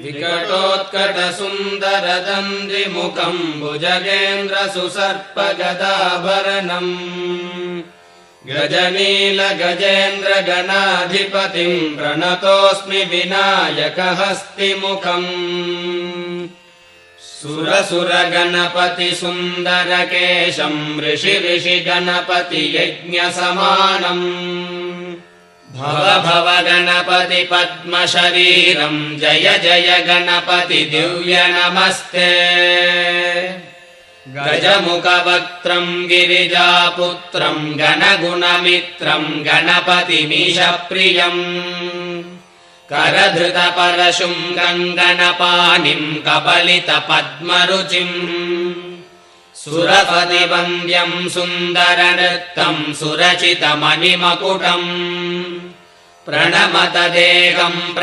विकटोत्कटसुन्दरदन्दिमुखम् भुजगेन्द्रसुसर्पगदाभरणम् गजनीलगजेन्द्रगणाधिपतिम् प्रणतोऽस्मि विनायकहस्तिमुखम् सुरसुरगणपतिसुन्दरकेशम् ऋषिगणपतियज्ञसमानम् भव भव गणपति पद्मशरीरम् जय जय गणपति दिव्य नमस्ते गजमुखवक्त्रम् गिरिजापुत्रम् गणगुणमित्रम् गणपतिमीशप्रियम् करधृतपरशुम् गङ्गणपाणिम् कबलितपद्मरुचिम् सुरपतिवन्द्यम् सुन्दरनृत्तम् सुरचितमणिमकुटम् प्रणमत देहम्